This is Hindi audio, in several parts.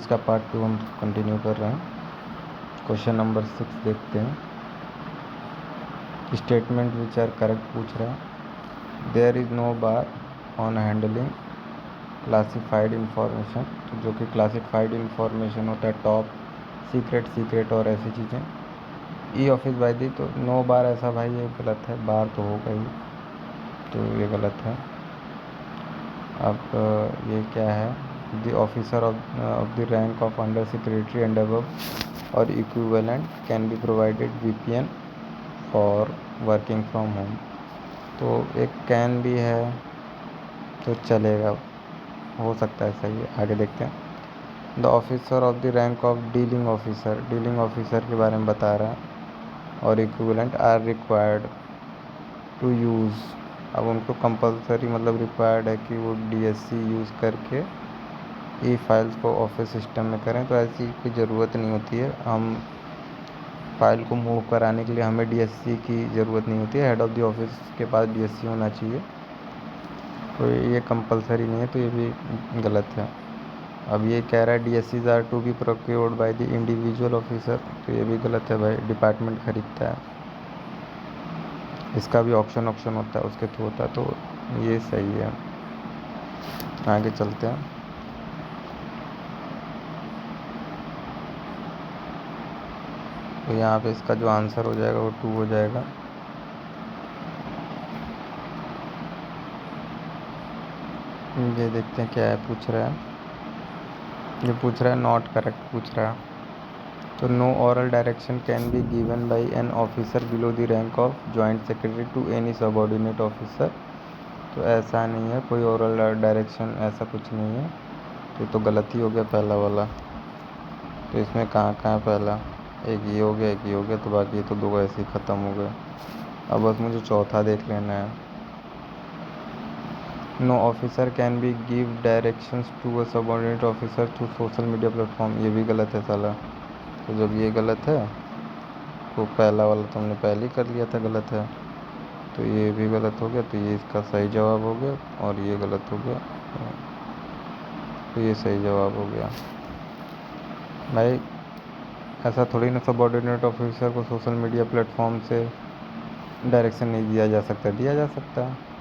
इसका पार्ट 2 हम कंटिन्यू कर रहे हैं। क्वेश्चन नंबर 6 देखते हैं। स्टेटमेंट विच आर करेक्ट पूछ रहा है। There is no bar on handling classified information, तो जो कि क्लासिफाइड इंफॉर्मेशन होता है, टॉप सीक्रेट और ऐसी चीज़ें। ई ऑफिस बाय दी, तो नो बार ऐसा भाई ये गलत है, बार तो होगा ही, तो ये गलत है। अब ये क्या है, the officer of the rank of under secretary and above or equivalent can be provided VPN for working from home. तो एक कैन भी है तो चलेगा, हो सकता है सही है। आगे देखते हैं। The officer of the rank of dealing officer के बारे में बता रहा है, और equivalent are required to use. अब उनको कंपलसरी मतलब रिक्वायर्ड है कि वो डीएससी यूज़ करके ई फाइल्स को ऑफिस सिस्टम में करें, तो ऐसी कोई ज़रूरत नहीं होती है। हम फाइल को मूव कराने के लिए हमें डीएससी की ज़रूरत नहीं होती है, हेड ऑफ़ द ऑफिस के पास डीएससी होना चाहिए, तो ये कंपलसरी नहीं है, तो ये भी गलत है। अब ये कह रहा है DSCs are to be procured by the individual officer, तो ये भी गलत है भाई, डिपार्टमेंट खरीदता है। इसका भी ऑप्शन होता है, उसके थ्रू होता है, तो ये सही है। आगे चलते हैं। तो यहाँ पे इसका जो आंसर हो जाएगा वो 2 हो जाएगा। ये देखते हैं क्या है पूछ रहा है। ये पूछ रहा है नॉट करेक्ट पूछ रहा है। तो no oral direction can be given by an officer below the rank of joint secretary to any subordinate officer, तो ऐसा नहीं है, कोई ऑरल डायरेक्शन ऐसा कुछ नहीं है, तो गलत ही हो गया पहला वाला। तो इसमें कहाँ पहला, एक ये हो गया, एक ये हो गया, तो बाकी ये तो 2 ऐसे ही ख़त्म हो गए। अब बस मुझे चौथा देख लेना है। No officer can be give directions to a subordinate officer through social media platform, ये भी गलत है साला। तो जब ये गलत है तो पहला वाला तो हमने पहले ही कर लिया था गलत है, तो ये भी गलत हो गया, तो ये इसका सही जवाब हो गया, और ये गलत हो गया, तो ये सही जवाब हो गया। भाई ऐसा थोड़ी ना सबऑर्डिनेट ऑफिसर को सोशल मीडिया प्लेटफॉर्म से डायरेक्शन नहीं दिया जा सकता, दिया जा सकता है।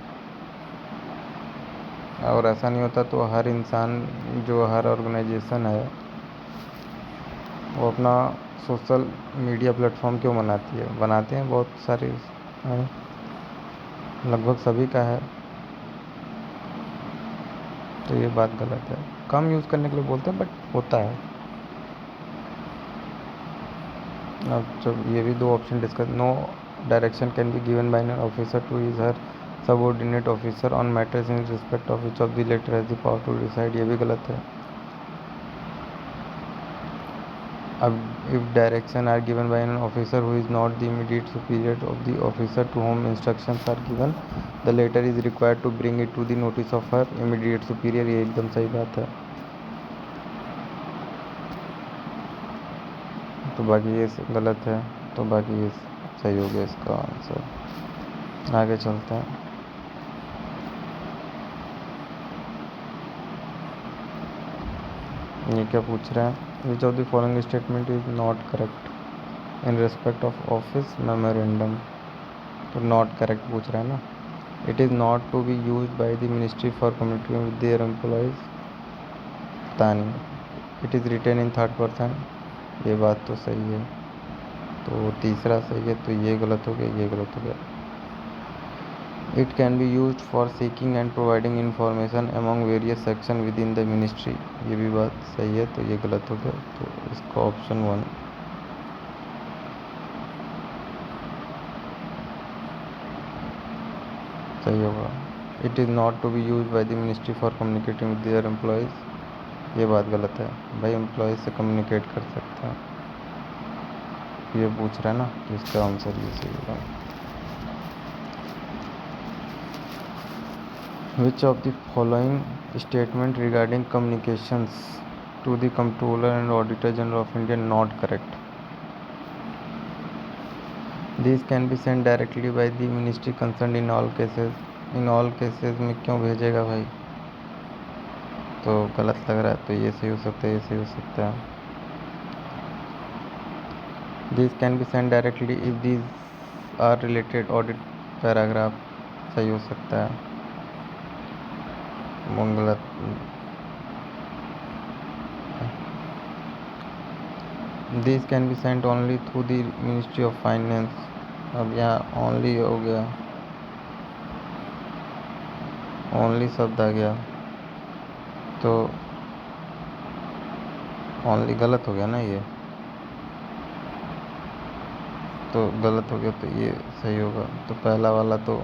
और ऐसा नहीं होता तो हर इंसान, जो हर ऑर्गेनाइजेशन है, वो अपना सोशल मीडिया प्लेटफॉर्म क्यों बनाते हैं, बहुत सारे हैं, लगभग सभी का है, तो ये बात गलत है। कम यूज़ करने के लिए बोलते हैं, बट होता है। अब जब ये भी 2 option discuss, no direction can be given by an officer to his her subordinate officer on matters in respect of which of the latter has the power to decide, ये भी गलत है। अब if direction are given by an officer who is not the immediate superior of the officer to whom instructions are given, the latter is required to bring it to the notice of her immediate superior, ये एकदम सही बात है। तो बाकी ये गलत है, तो बाकी ये सही हो गया इसका आंसर। आगे चलते हैं। ये क्या पूछ रहा है, which of the following statement is not correct in respect of office memorandum, तो नॉट करेक्ट पूछ रहा है ना। It is not to be use by the ministry for communicating with their employees, पता नहीं। It is written in third person, ये बात तो सही है, तो तीसरा सही है, तो ये गलत हो गया, ये गलत हो गया। It can be use for seeking and providing information among various section with in the ministry, ये भी बात सही है, तो ये गलत हो गया, तो इसका ऑप्शन 1 सही होगा। It is not to be use by the ministry for communicating with their employees, ये बात गलत है भाई, एम्प्लॉयज़ से कम्युनिकेट कर सकते हैं, ये पूछ रहा है ना, तो इसका आंसर ये सही होगा। Which of the following statement regarding communications to the Comptroller and Auditor General of India not correct? These can be sent directly by the ministry concerned in all cases. In all cases में क्यों भेजेगा भाई? तो गलत लग रहा है, तो ये सही हो सकता है, ये सही हो सकता है। This can be send directly if these are related audit paragraph, सही हो सकता है। गलत। This can be send only through the ministry of finance, अब यहाँ ओनली हो गया, ओनली शब्द आ गया, तो ओनली गलत हो गया ना, ये तो गलत हो गया, तो ये सही होगा। तो पहला वाला तो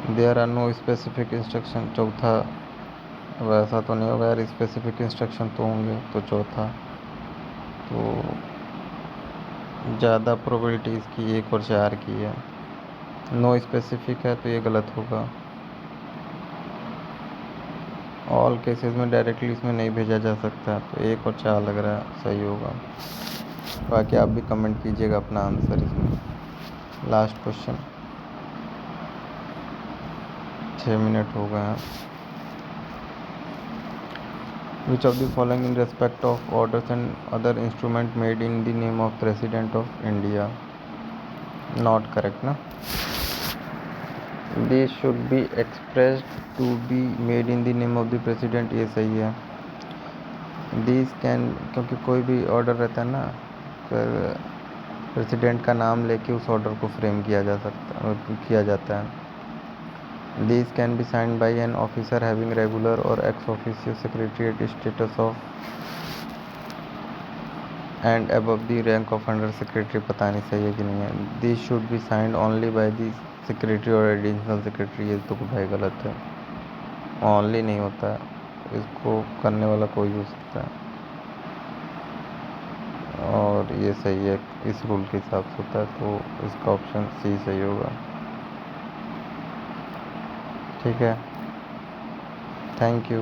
there are no specific instruction, चौथा वैसा तो नहीं होगा यार, स्पेसिफिक इंस्ट्रक्शन तो होंगे, तो चौथा तो ज़्यादा प्रोबेबिलिटी इसकी 1 और 4 की है। नो स्पेसिफिक है तो ये गलत होगा। ऑल केसेस में डायरेक्टली इसमें नहीं भेजा जा सकता, तो 1 और 4 लग रहा है सही होगा। बाकी आप भी कमेंट कीजिएगा अपना आंसर इसमें। लास्ट क्वेश्चन, 6 मिनट हो गए हैं। Which of the following in respect of orders and other instrument made in the name of President of India? Not correct ना। These should be expressed to be made in the name of the President, ये सही है। These can, क्योंकि कोई भी ऑर्डर रहता है ना, फिर प्रेसिडेंट का नाम लेके उस ऑर्डर को फ्रेम किया जाता है। These can be signed by an officer having regular or ex officio secretariat status of and above the rank of under secretary, पता नहीं सही है कि नहीं है। These should be signed only by the secretary or additional secretary, ये तो भाई गलत है, only नहीं होता है, इसको करने वाला कोई हो सकता है, और ये सही है, इस रूल के हिसाब से होता है, तो इसका ऑप्शन सी सही होगा। ठीक है, थैंक यू।